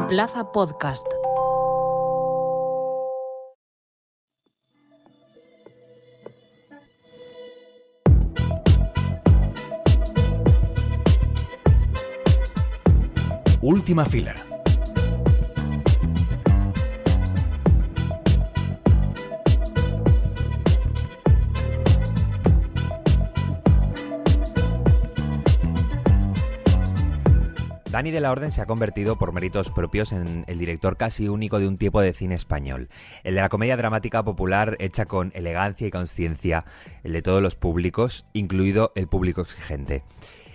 Plaza Podcast. Última fila. Dani de la Orden se ha convertido por méritos propios en el director casi único de un tipo de cine español, el de la comedia dramática popular hecha con elegancia y conciencia, el de todos los públicos, incluido el público exigente.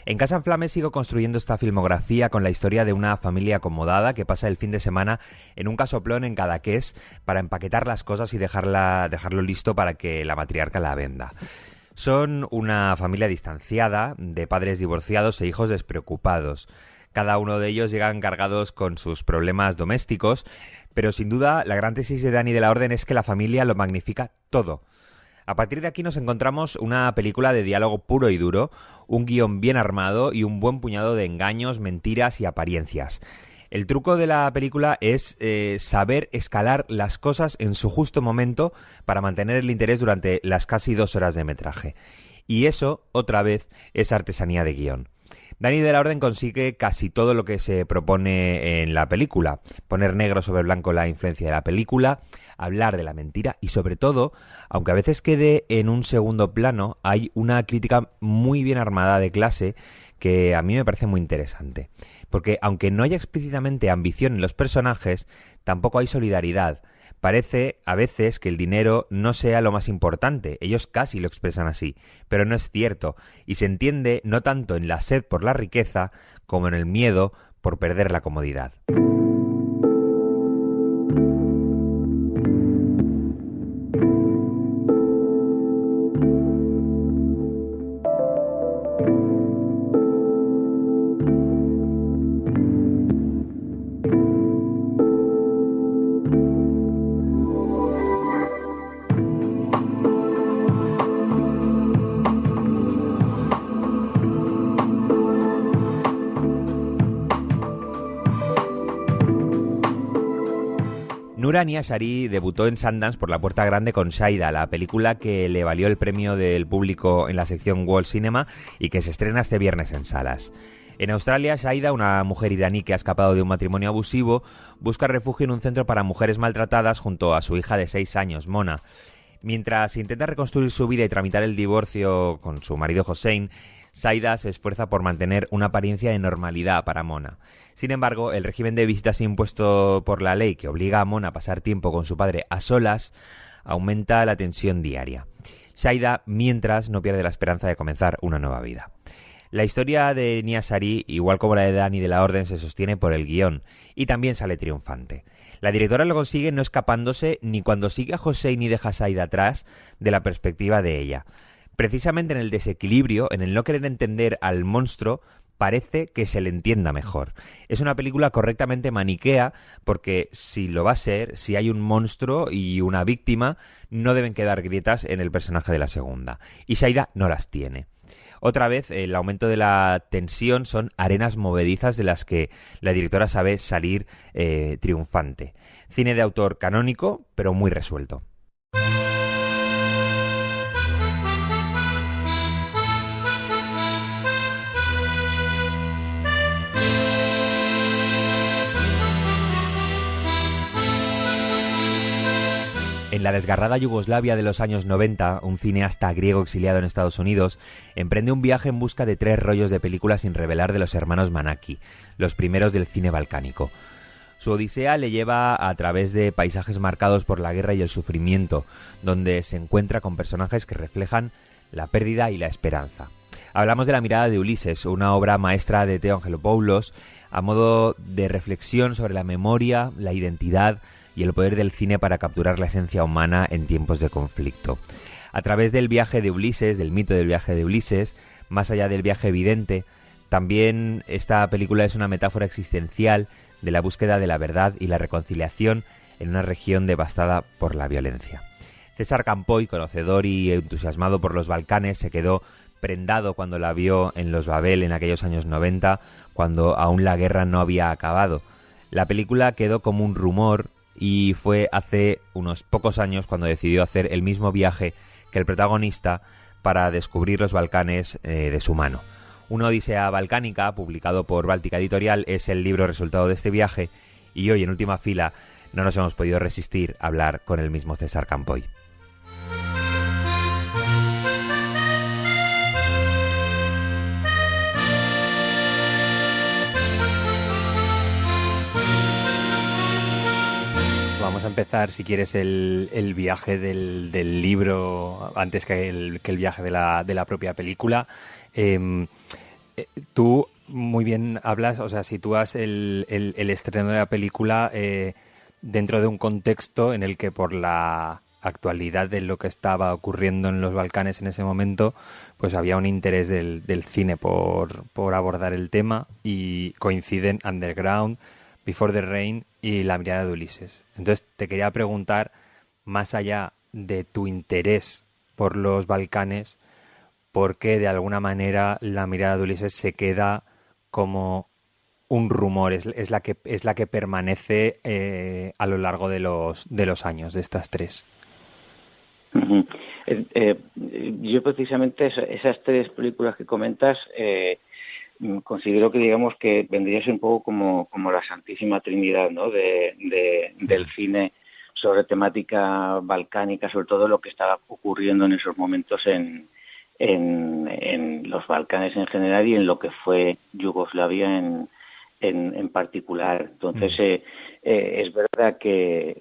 En Casa en Flames sigo construyendo esta filmografía con la historia de una familia acomodada que pasa el fin de semana en un casoplón en Cadaqués para empaquetar las cosas y dejarlo listo para que la matriarca la venda. Son una familia distanciada, de padres divorciados e hijos despreocupados. Cada uno de ellos llegan cargados con sus problemas domésticos, pero sin duda la gran tesis de Dani de la Orden es que la familia lo magnifica todo. A partir de aquí nos encontramos una película de diálogo puro y duro, un guión bien armado y un buen puñado de engaños, mentiras y apariencias. El truco de la película es saber escalar las cosas en su justo momento para mantener el interés durante las casi 2 horas de metraje. Y eso, otra vez, es artesanía de guión. Dani de la Orden consigue casi todo lo que se propone en la película. Poner negro sobre blanco la influencia de la película, hablar de la mentira y sobre todo, aunque a veces quede en un segundo plano, hay una crítica muy bien armada de clase que a mí me parece muy interesante. Porque aunque no haya explícitamente ambición en los personajes, tampoco hay solidaridad. Parece a veces que el dinero no sea lo más importante, ellos casi lo expresan así, pero no es cierto, y se entiende no tanto en la sed por la riqueza como en el miedo por perder la comodidad. Noura Niashari debutó en Sundance por la puerta grande con Shaida, la película que le valió el premio del público en la sección World Cinema y que se estrena este viernes en salas. En Australia, Shaida, una mujer iraní que ha escapado de un matrimonio abusivo, busca refugio en un centro para mujeres maltratadas junto a su hija de 6 años, Mona. Mientras intenta reconstruir su vida y tramitar el divorcio con su marido Hossein, Shaida se esfuerza por mantener una apariencia de normalidad para Mona. Sin embargo, el régimen de visitas impuesto por la ley que obliga a Mona a pasar tiempo con su padre a solas aumenta la tensión diaria. Shaida, mientras, no pierde la esperanza de comenzar una nueva vida. La historia de Niashari, igual como la de Dani de la Orden, se sostiene por el guión y también sale triunfante. La directora lo consigue no escapándose ni cuando sigue a Hossein y deja a Shaida atrás de la perspectiva de ella. Precisamente en el desequilibrio, en el no querer entender al monstruo, parece que se le entienda mejor. Es una película correctamente maniquea porque si lo va a ser, si hay un monstruo y una víctima, no deben quedar grietas en el personaje de la segunda. Y Shaida no las tiene. Otra vez, el aumento de la tensión son arenas movedizas de las que la directora sabe salir triunfante. Cine de autor canónico, pero muy resuelto. En la desgarrada Yugoslavia de los años 90, un cineasta griego exiliado en Estados Unidos emprende un viaje en busca de 3 rollos de películas sin revelar de los hermanos Manaki, los primeros del cine balcánico. Su odisea le lleva a través de paisajes marcados por la guerra y el sufrimiento, donde se encuentra con personajes que reflejan la pérdida y la esperanza. Hablamos de La mirada de Ulises, una obra maestra de Theo Angelopoulos, a modo de reflexión sobre la memoria, la identidad y el poder del cine para capturar la esencia humana en tiempos de conflicto. A través del viaje de Ulises, del mito del viaje de Ulises, más allá del viaje evidente, también esta película es una metáfora existencial de la búsqueda de la verdad y la reconciliación en una región devastada por la violencia. César Campoy, conocedor y entusiasmado por los Balcanes, se quedó prendado cuando la vio en Los Babel en aquellos años 90, cuando aún la guerra no había acabado. La película quedó como un rumor y fue hace unos pocos años cuando decidió hacer el mismo viaje que el protagonista para descubrir los Balcanes de su mano. Una odisea balcánica, publicado por Báltica Editorial, es el libro resultado de este viaje, y hoy en Última Fila no nos hemos podido resistir a hablar con el mismo César Campoy. Vamos a empezar, si quieres, el viaje del libro antes que el viaje de la propia película. Tú muy bien hablas, o sea, sitúas el estreno de la película dentro de un contexto en el que, por la actualidad de lo que estaba ocurriendo en los Balcanes en ese momento, pues había un interés del cine por abordar el tema, y coinciden Underground, Before the Rain y La mirada de Ulises. Entonces te quería preguntar, más allá de tu interés por los Balcanes, ¿por qué de alguna manera La mirada de Ulises se queda como un rumor? Es la que permanece a lo largo de los años, de estas tres. Uh-huh. Yo precisamente esas tres películas que comentas considero que, digamos, que vendría a ser un poco como la Santísima Trinidad, ¿no? del cine sobre temática balcánica, sobre todo lo que estaba ocurriendo en esos momentos en los Balcanes en general y en lo que fue Yugoslavia en particular. Entonces es verdad que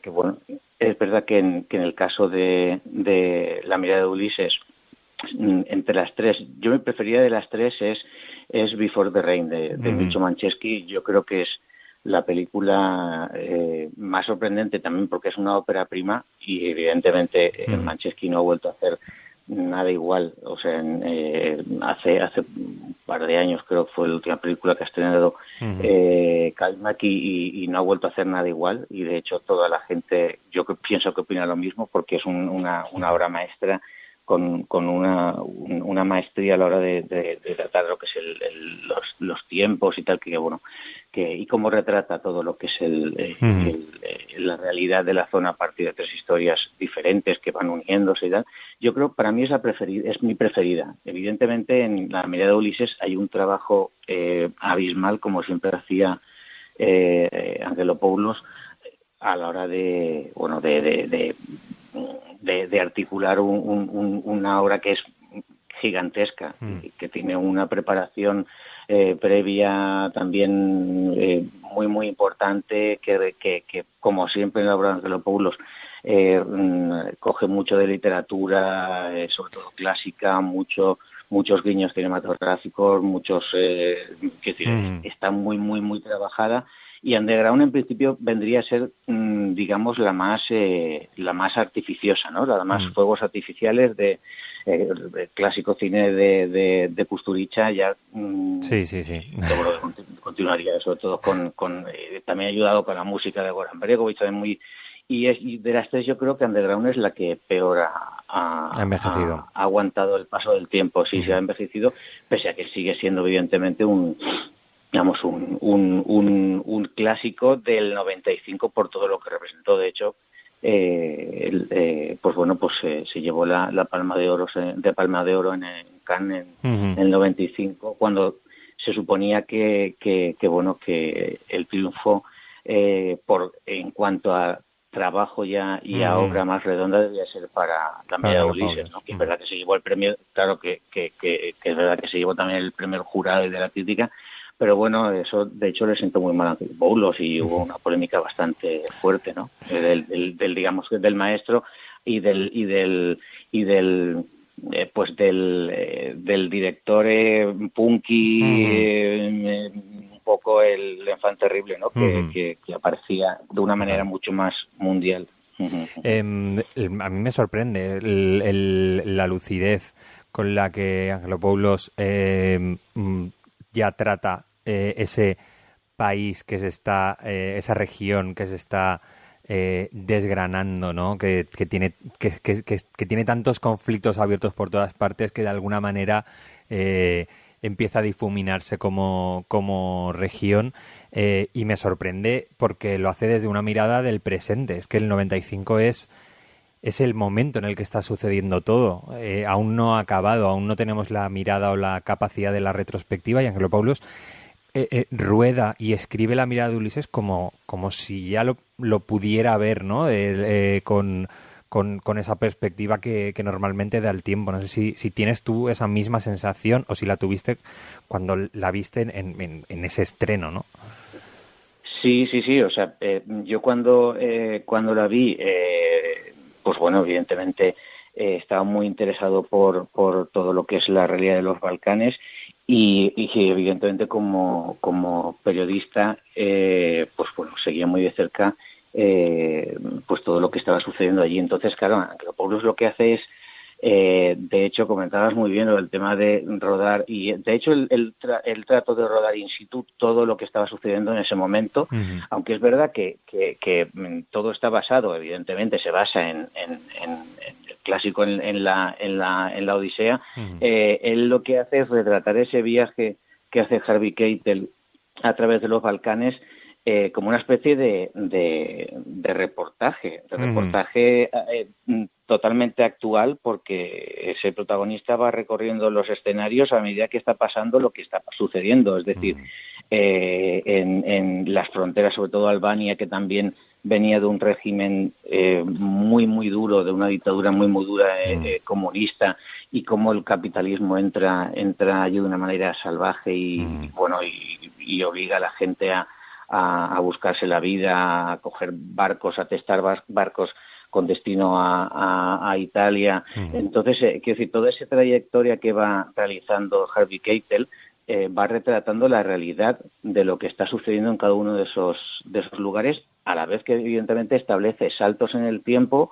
bueno, es verdad que en el caso de La mirada de Ulises, entre las tres, yo mi preferida de las tres es Before the Rain de Micho Mancheschi. Yo creo que es la película más sorprendente también porque es una ópera prima y evidentemente Mancheschi no ha vuelto a hacer nada igual. O sea, hace un par de años creo que fue la última película que ha estrenado Kalmaki y no ha vuelto a hacer nada igual, y de hecho toda la gente, yo pienso que opina lo mismo, porque es una obra maestra con una maestría a la hora de tratar lo que es los tiempos y tal, que bueno, y cómo retrata todo lo que es la realidad de la zona a partir de tres historias diferentes que van uniéndose y tal. Yo creo, para mí es mi preferida. Evidentemente en La mirada de Ulises hay un trabajo abismal, como siempre hacía Angelopoulos, a la hora de articular una obra que es gigantesca, que tiene una preparación previa también muy muy importante, que como siempre en la obra de Angelopoulos coge mucho de literatura, sobre todo clásica, muchos guiños cinematográficos, está muy muy muy trabajada. Y Underground en principio vendría a ser, digamos, la más artificiosa, ¿no? La más fuegos artificiales de clásico cine de Kusturica, ya. Sí. Seguro que continuaría, sobre todo con también ayudado con la música de Goran Bregovic, también y de las tres yo creo que Underground es la que peor ha envejecido. Ha aguantado el paso del tiempo, sí, se ha envejecido, pese a que sigue siendo evidentemente un clásico del 95 por todo lo que representó. De hecho, se llevó la Palma de Oro en Cannes en el 95, cuando se suponía que el triunfo en cuanto a trabajo ya y a obra más redonda debía ser para La mirada de Ulises, ¿no? Que es verdad que se llevó el premio, claro que es verdad que se llevó también el premio del jurado y de la crítica. Pero bueno, eso de hecho le sentó muy mal a Angelopoulos y hubo una polémica bastante fuerte, ¿no? Del maestro y del director punky, un poco el enfant terrible, ¿no? Que aparecía de una manera mucho más mundial. A mí me sorprende la lucidez con la que Angelopoulos ya trata ese país que se está, esa región que se está desgranando, ¿no? Que tiene tantos conflictos abiertos por todas partes, que de alguna manera empieza a difuminarse como región, y me sorprende porque lo hace desde una mirada del presente. Es que el 95 es el momento en el que está sucediendo todo. Aún no ha acabado, aún no tenemos la mirada o la capacidad de la retrospectiva, y Angelopoulos rueda y escribe la mirada de Ulises como si ya lo pudiera ver, ¿no? Con esa perspectiva que normalmente da el tiempo. No sé si tienes tú esa misma sensación o si la tuviste cuando la viste en ese estreno, ¿no? Sí. O sea, yo cuando la vi, pues bueno, evidentemente estaba muy interesado por todo lo que es la realidad de los Balcanes y evidentemente como periodista, pues bueno, seguía muy de cerca pues todo lo que estaba sucediendo allí. Entonces, claro, Angelopoulos lo que hace es, de hecho, comentabas muy bien el tema de rodar, y de hecho el trato de rodar in situ todo lo que estaba sucediendo en ese momento, aunque es verdad que todo está basado, evidentemente se basa en el clásico, en la Odisea. Él lo que hace es retratar ese viaje que hace Harvey Keitel a través de los Balcanes, como una especie de reportaje, totalmente actual, porque ese protagonista va recorriendo los escenarios a medida que está pasando lo que está sucediendo. Es decir, en las fronteras, sobre todo Albania, que también venía de un régimen muy, muy duro, de una dictadura muy, muy dura comunista, y cómo el capitalismo entra allí de una manera salvaje y bueno, y obliga a la gente a buscarse la vida, a coger barcos, a testar barcos con destino a Italia. Entonces, quiero decir, toda esa trayectoria que va realizando Harvey Keitel va retratando la realidad de lo que está sucediendo en cada uno de esos lugares, a la vez que evidentemente establece saltos en el tiempo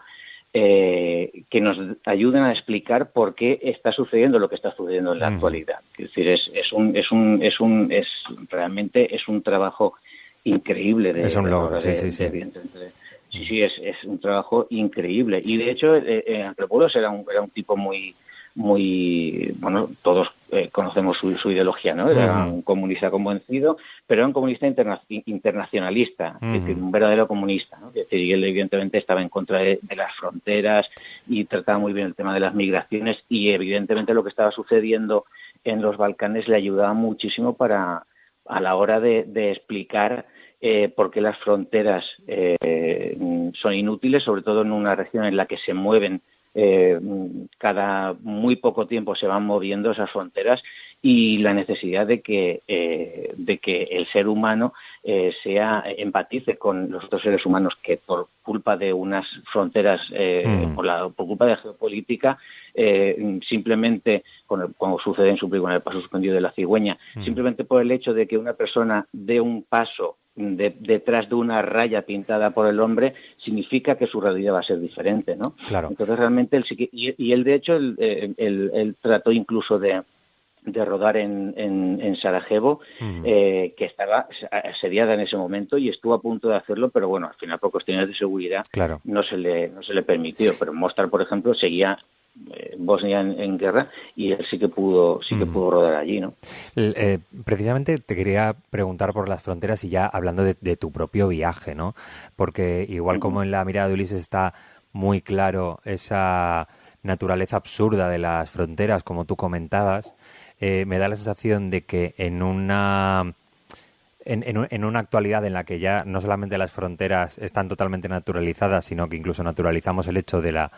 que nos ayuden a explicar por qué está sucediendo lo que está sucediendo en la actualidad. Es decir, realmente es un trabajo increíble es un logro, sí. Sí, es un trabajo increíble. Y de hecho, Angelopoulos era un tipo muy, bueno, todos conocemos su ideología, ¿no? Era un comunista convencido, pero era un comunista internacionalista, es decir, un verdadero comunista, ¿no? Es decir, y él evidentemente estaba en contra de las fronteras y trataba muy bien el tema de las migraciones, y evidentemente lo que estaba sucediendo en los Balcanes le ayudaba muchísimo a la hora de explicar por qué las fronteras son inútiles, sobre todo en una región en la que se mueven cada muy poco tiempo, se van moviendo esas fronteras, y la necesidad de que el ser humano empatice con los otros seres humanos que por culpa de unas fronteras, por culpa de la geopolítica, simplemente, como sucede en su película El paso suspendido de la cigüeña, simplemente por el hecho de que una persona dé un paso detrás de una raya pintada por el hombre, significa que su realidad va a ser diferente, ¿no? Claro. Entonces realmente él de hecho él trató incluso de rodar en Sarajevo, que estaba asediada en ese momento, y estuvo a punto de hacerlo, pero bueno, al final por cuestiones de seguridad no se le permitió. Pero Mostar, por ejemplo, seguía Bosnia en guerra, y él sí que pudo rodar allí, ¿no? Precisamente te quería preguntar por las fronteras, y ya hablando de tu propio viaje, ¿no? Porque igual como en La mirada de Ulises está muy claro esa naturaleza absurda de las fronteras, como tú comentabas, me da la sensación de que en una actualidad en la que ya no solamente las fronteras están totalmente naturalizadas, sino que incluso naturalizamos el hecho de la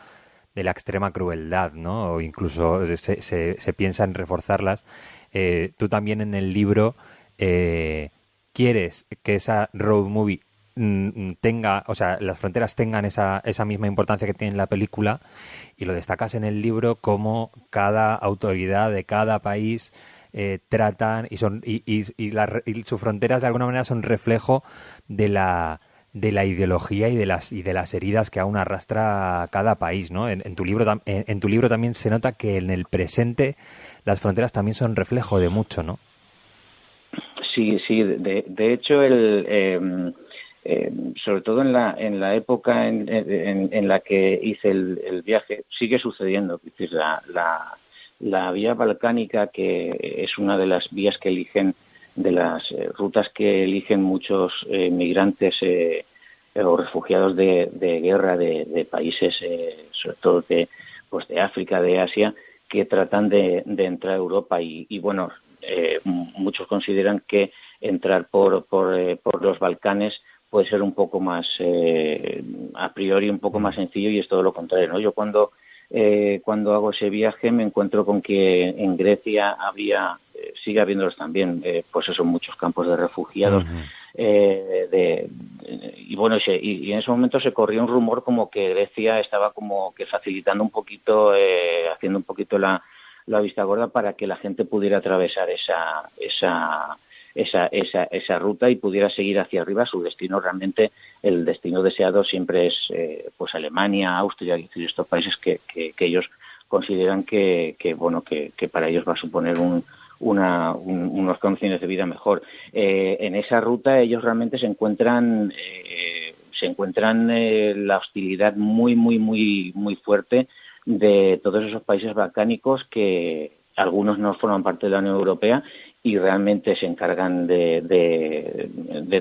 extrema crueldad, ¿no? O incluso se piensa en reforzarlas. Tú también en el libro quieres que esa road movie tenga, o sea, las fronteras tengan esa misma importancia que tiene la película, y lo destacas en el libro como cada autoridad de cada país tratan y sus fronteras de alguna manera son reflejo de la ideología y de las heridas que aún arrastra cada país, ¿no? En tu libro también se nota que en el presente las fronteras también son reflejo de mucho, ¿no? Sí. De hecho, sobre todo en la época en la que hice el viaje, sigue sucediendo. Es decir, la vía balcánica, que es una de las vías que eligen, de las rutas que eligen muchos migrantes o refugiados de guerra de países, sobre todo de África, de Asia, que tratan de entrar a Europa y bueno, muchos consideran que entrar por los Balcanes puede ser un poco más, a priori, un poco más sencillo, y es todo lo contrario, ¿no? Yo cuando hago ese viaje me encuentro con que en Grecia sigue habiéndolos también, pues eso, muchos campos de refugiados. Y bueno, y en ese momento se corrió un rumor como que Grecia estaba como que facilitando un poquito, haciendo un poquito la vista gorda para que la gente pudiera atravesar esa ruta y pudiera seguir hacia arriba. Su destino, realmente el destino deseado siempre es pues Alemania, Austria, es decir, estos países que ellos consideran que para ellos va a suponer unas condiciones de vida mejor. En esa ruta ellos realmente se encuentran la hostilidad muy muy muy muy fuerte de todos esos países balcánicos, que algunos no forman parte de la Unión Europea y realmente se encargan de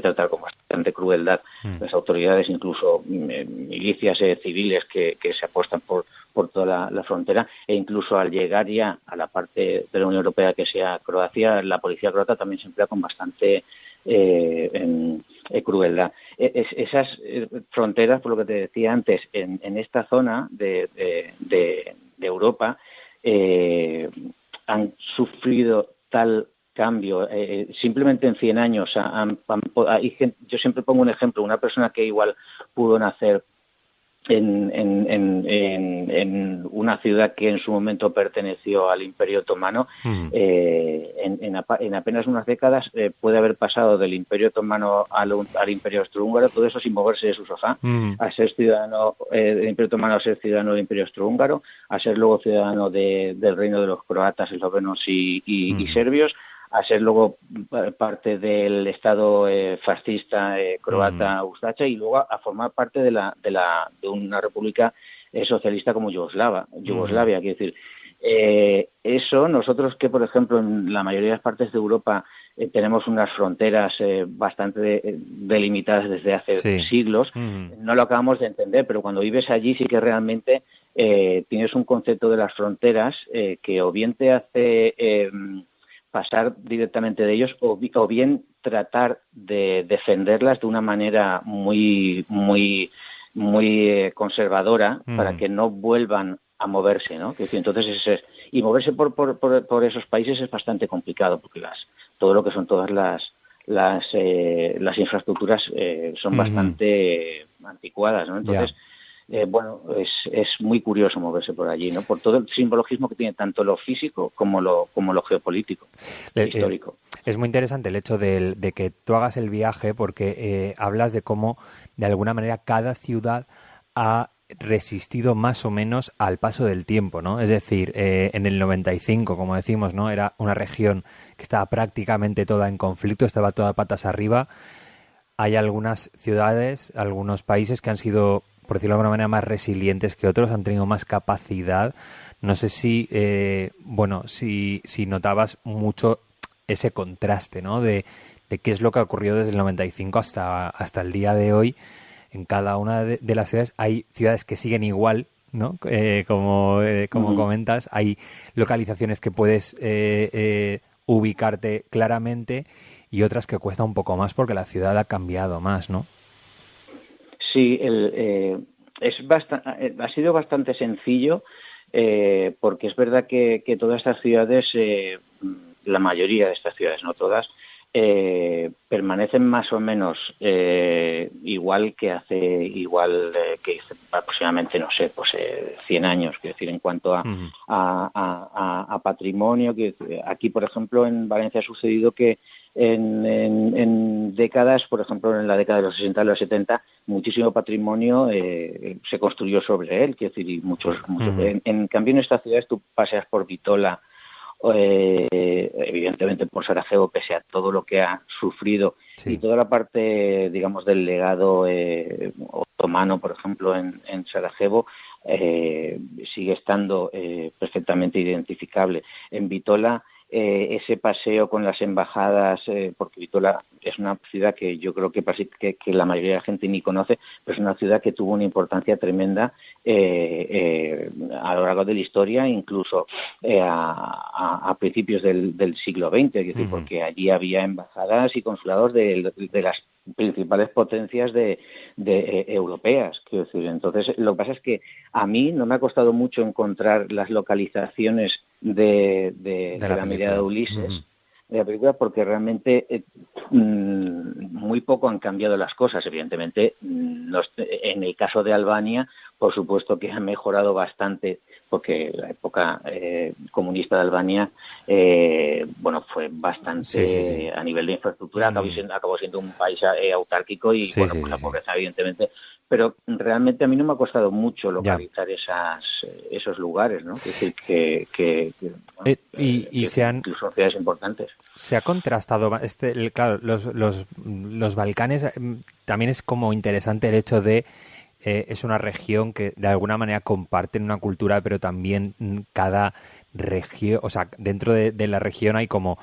tratar con bastante crueldad las autoridades, incluso milicias civiles que se apuestan por toda la frontera, e incluso al llegar ya a la parte de la Unión Europea que sea Croacia, la policía croata también se emplea con bastante crueldad. Esas fronteras, por lo que te decía antes, en esta zona de Europa han sufrido tal cambio. Simplemente en 100 años yo siempre pongo un ejemplo, una persona que igual pudo nacer en una ciudad que en su momento perteneció al Imperio Otomano, en apenas unas décadas puede haber pasado del Imperio Otomano al Imperio Austrohúngaro, todo eso sin moverse de su sofá, a ser ciudadano del Imperio Otomano, a ser ciudadano del Imperio Austrohúngaro, a ser luego ciudadano del reino de los croatas, eslovenos y serbios, a ser luego parte del Estado fascista croata Ustacha, y luego a formar parte de una república socialista como Yugoslavia. Quiero decir, eso, nosotros que, por ejemplo, en la mayoría de las partes de Europa tenemos unas fronteras bastante delimitadas desde hace siglos, no lo acabamos de entender, pero cuando vives allí sí que realmente tienes un concepto de las fronteras que o bien te hace pasar directamente de ellos, o bien tratar de defenderlas de una manera muy muy muy conservadora para que no vuelvan a moverse, ¿no? Entonces y moverse por esos países es bastante complicado, porque todo lo que son todas las infraestructuras son bastante anticuadas, ¿no? Entonces bueno, es muy curioso moverse por allí, ¿no? Por todo el simbologismo que tiene tanto lo físico como lo geopolítico, histórico. Es muy interesante el hecho de que tú hagas el viaje, porque hablas de cómo, de alguna manera, cada ciudad ha resistido más o menos al paso del tiempo, ¿no? Es decir, en el 95, como decimos, ¿no? Era una región que estaba prácticamente toda en conflicto, estaba toda patas arriba. Hay algunas ciudades, algunos países que han sido, por decirlo de alguna manera, más resilientes que otros, han tenido más capacidad. No sé si notabas mucho ese contraste, ¿no? De qué es lo que ha ocurrido desde el 95 hasta el día de hoy. En cada una de las ciudades hay ciudades que siguen igual, ¿no? Como comentas, hay localizaciones que puedes ubicarte claramente, y otras que cuesta un poco más porque la ciudad ha cambiado más, ¿no? Sí, ha sido bastante sencillo, porque es verdad que todas estas ciudades, la mayoría de estas ciudades, no todas, permanecen más o menos igual que hace aproximadamente, no sé, 100 años, quiero decir, en cuanto a patrimonio. Aquí, por ejemplo, en Valencia ha sucedido que en décadas, por ejemplo, en la década de los 60 y los 70, muchísimo patrimonio se construyó sobre él, quiero decir, y muchos. En cambio, en estas ciudades tú paseas por Bitola, evidentemente por Sarajevo, pese a todo lo que ha sufrido, y toda la parte, digamos, del legado otomano, por ejemplo, en Sarajevo, sigue estando perfectamente identificable. En Bitola, ese paseo con las embajadas, porque Bitola es una ciudad que yo creo que la mayoría de la gente ni conoce, pero es una ciudad que tuvo una importancia tremenda a lo largo de la historia, incluso a principios del siglo XX, es decir, porque allí había embajadas y consulados de las principales potencias europeas, quiero decir. Entonces, lo que pasa es que a mí no me ha costado mucho encontrar las localizaciones de la mirada de Ulises, de la película, porque realmente muy poco han cambiado las cosas. Evidentemente, en el caso de Albania, por supuesto que ha mejorado bastante, porque la época comunista de Albania fue bastante a nivel de infraestructura, acabó siendo un país autárquico y la pobreza, evidentemente. Pero realmente a mí no me ha costado mucho localizar esos lugares, ¿no? Es decir, que incluso ciudades importantes. Se ha contrastado, claro, los Balcanes, también es como interesante el hecho de es una región que de alguna manera comparten una cultura, pero también cada región, o sea, dentro de la región hay como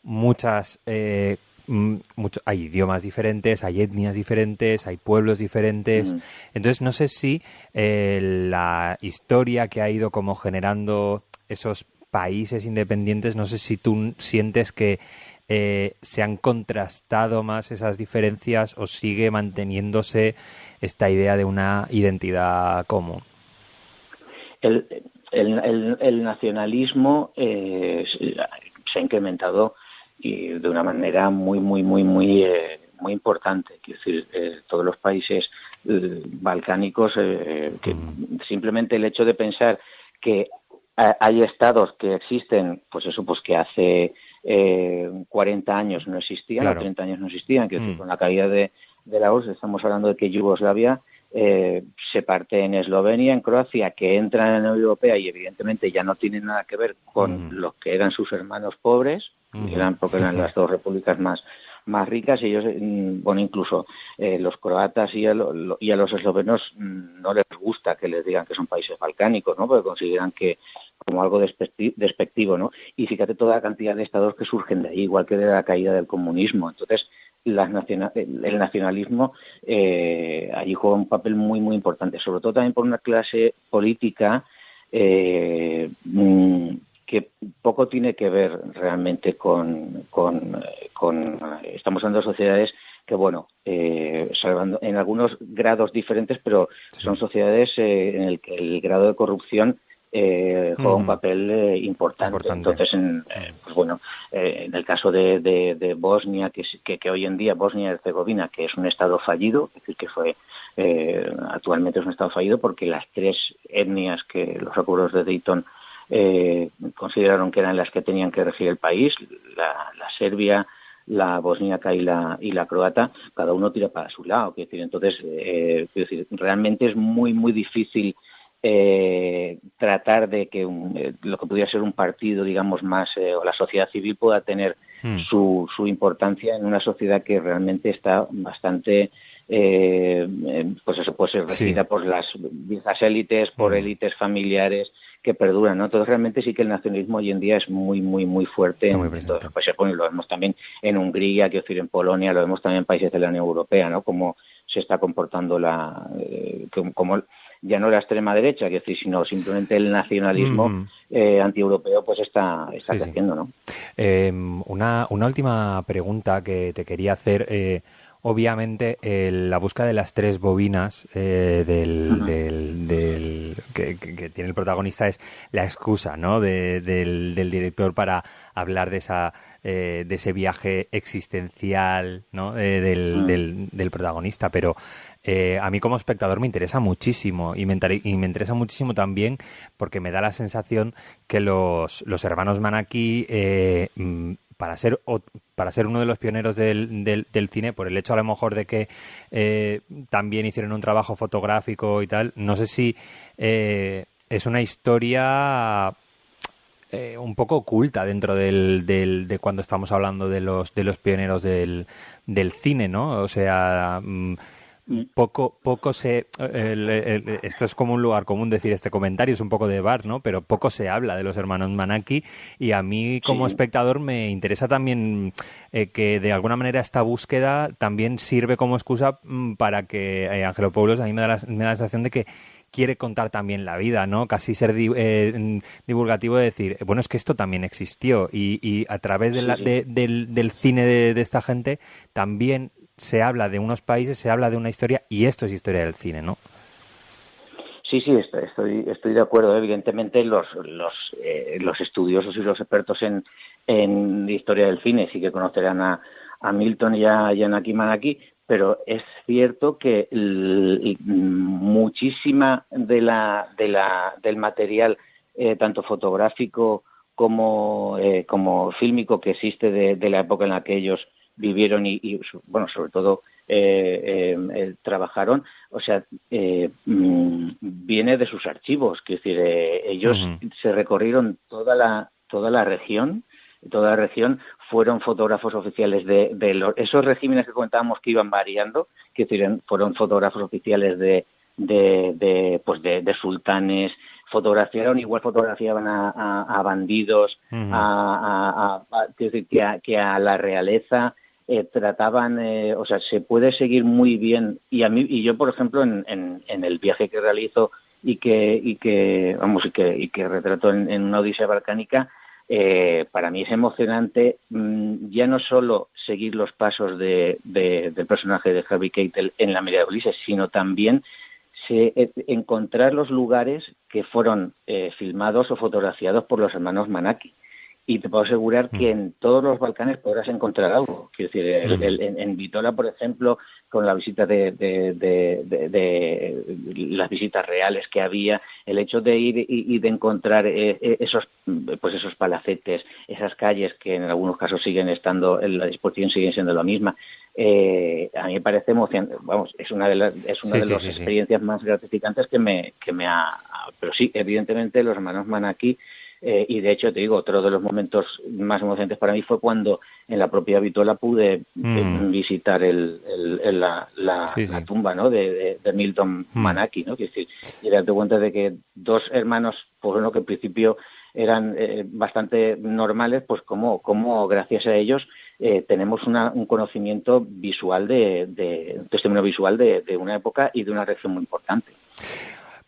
muchas hay idiomas diferentes, hay etnias diferentes, hay pueblos diferentes. Entonces, no sé si la historia que ha ido como generando esos países independientes, no sé si tú sientes que se han contrastado más esas diferencias o sigue manteniéndose esta idea de una identidad común. El nacionalismo se ha incrementado y de una manera muy importante. Quiero decir, todos los países balcánicos, que simplemente el hecho de pensar que hay estados que existen, pues que hace 40 años no existían, o 30 años no existían, que con la caída de la URSS estamos hablando de que Yugoslavia se parte en Eslovenia, en Croacia, que entran en la Unión Europea y evidentemente ya no tienen nada que ver con los que eran sus hermanos pobres, porque eran las dos repúblicas más ricas, y ellos, incluso los croatas y a los eslovenos no les gusta que les digan que son países balcánicos, ¿no? Porque consideran que como algo despectivo, ¿no? Y fíjate toda la cantidad de estados que surgen de ahí, igual que de la caída del comunismo. Entonces, el nacionalismo allí juega un papel muy importante, sobre todo también por una clase política que poco tiene que ver realmente con estamos hablando de sociedades que, salvando en algunos grados diferentes, pero son sociedades en el que el grado de corrupción juega un papel importante. Entonces, en el caso de Bosnia, que hoy en día Bosnia y Herzegovina, que es un estado fallido, es decir, que fue actualmente es un estado fallido porque las tres etnias que los acuerdos de Dayton consideraron que eran las que tenían que regir el país, la serbia, la bosníaca y la croata, cada uno tira para su lado. Entonces, realmente es muy difícil tratar de que lo que pudiera ser un partido, digamos, más, o la sociedad civil pueda tener su importancia en una sociedad que realmente está bastante puede ser regida por las viejas élites, por élites familiares que perduran, ¿no? Entonces realmente sí que el nacionalismo hoy en día es muy fuerte en todos los países. Lo vemos también en Hungría, quiero decir, en Polonia, lo vemos también en países de la Unión Europea, ¿no? Cómo se está comportando como ya no la extrema derecha, quiero decir, sino simplemente el nacionalismo antieuropeo, pues está creciendo, ¿no? Una última pregunta que te quería hacer. Obviamente, la búsqueda de las tres bobinas que tiene el protagonista es la excusa, ¿no? del director para hablar de ese viaje existencial, ¿no? del protagonista. Pero a mí como espectador me interesa muchísimo y me interesa muchísimo también porque me da la sensación que los hermanos Manaki para ser uno de los pioneros del cine, por el hecho a lo mejor de que también hicieron un trabajo fotográfico y tal, no sé si es una historia un poco oculta dentro de cuando estamos hablando de los pioneros del cine, ¿no? O sea, poco esto es como un lugar común decir este comentario, es un poco de bar, ¿no? Pero poco se habla de los hermanos Manaki, y a mí como espectador me interesa también que de alguna manera esta búsqueda también sirve como excusa para que Angelopoulos, a mí me da la sensación de que quiere contar también la vida, ¿no? Casi ser divulgativo de decir, bueno, es que esto también existió, y a través del cine de esta gente también se habla de unos países, se habla de una historia, y esto es historia del cine, ¿no? Sí, estoy de acuerdo. Evidentemente los estudiosos y los expertos en historia del cine sí que conocerán a Milton y a Yanaki Manaki, pero es cierto que muchísima del material tanto fotográfico como fílmico que existe de la época en la que ellos vivieron y bueno, sobre todo trabajaron, o sea, viene de sus archivos, es decir, ellos se recorrieron toda la región, fueron fotógrafos oficiales de esos regímenes que comentábamos que iban variando, que fueron fotógrafos oficiales de sultanes, fotografiaban a bandidos, que a la realeza, trataban, o sea, se puede seguir muy bien, y yo, por ejemplo, en el viaje que realizo y que retrato en una odisea balcánica, para mí es emocionante ya no solo seguir los pasos del personaje de Harvey Keitel en La mirada de Ulises, sino también encontrar los lugares que fueron filmados o fotografiados por los hermanos Manaki. Y te puedo asegurar que en todos los Balcanes podrás encontrar algo. Quiero decir, en Bitola, por ejemplo, con la visita de las visitas reales que había, el hecho de ir y de encontrar esos palacetes, esas calles que en algunos casos siguen estando, en la disposición siguen siendo la misma, a mí me parece emocionante. Vamos, es una de las experiencias más gratificantes que me ha. Pero sí, evidentemente los hermanos Manaki. Y de hecho, te digo, otro de los momentos más emocionantes para mí fue cuando en la propia Bitola pude visitar la tumba, ¿no? de Milton Manaki, ¿no? Es decir, y darte cuenta de que dos hermanos, pues bueno, que en principio eran bastante normales, pues como gracias a ellos tenemos un conocimiento visual un testimonio visual de una época y de una región muy importante.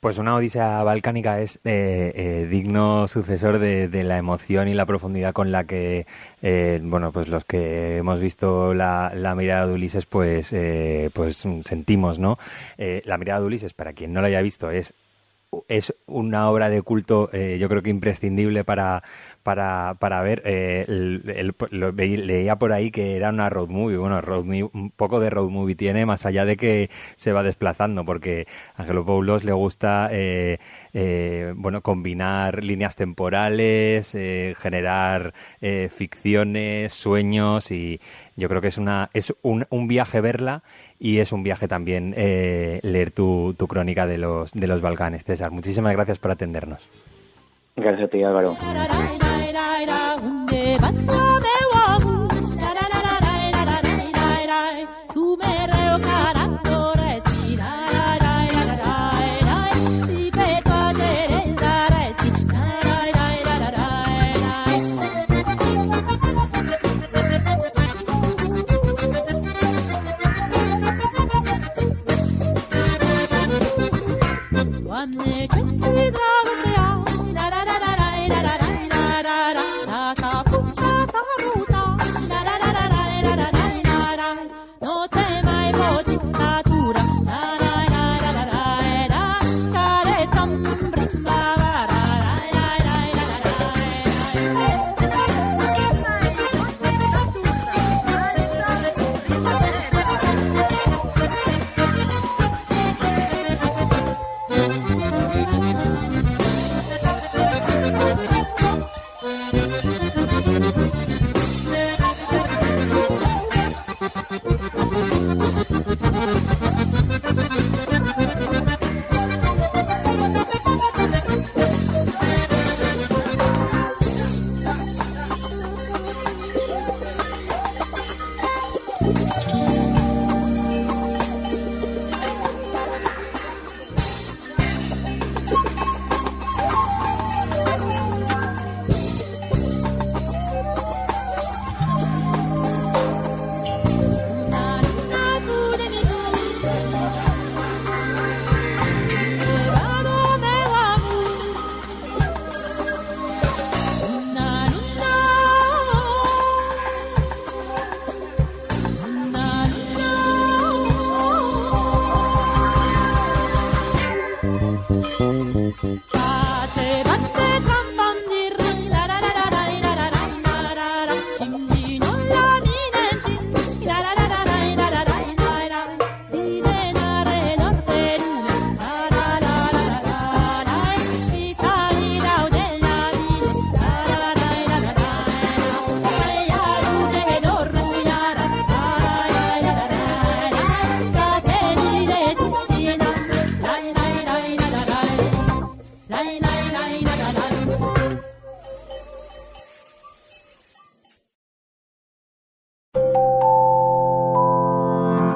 Pues una odisea balcánica es digno sucesor de la emoción y la profundidad con la que, pues los que hemos visto la mirada de Ulises, pues sentimos, ¿no? La mirada de Ulises, para quien no la haya visto, es una obra de culto, yo creo que imprescindible para ver. Leía por ahí que era una road movie. Bueno, un poco de road movie tiene, más allá de que se va desplazando, porque a Angelopoulos le gusta combinar líneas temporales, generar ficciones, sueños, y yo creo que es un viaje verla, y es un viaje también leer tu crónica de los Balcanes. César, muchísimas gracias por atendernos. Gracias a ti, Álvaro.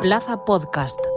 Plaza Podcast.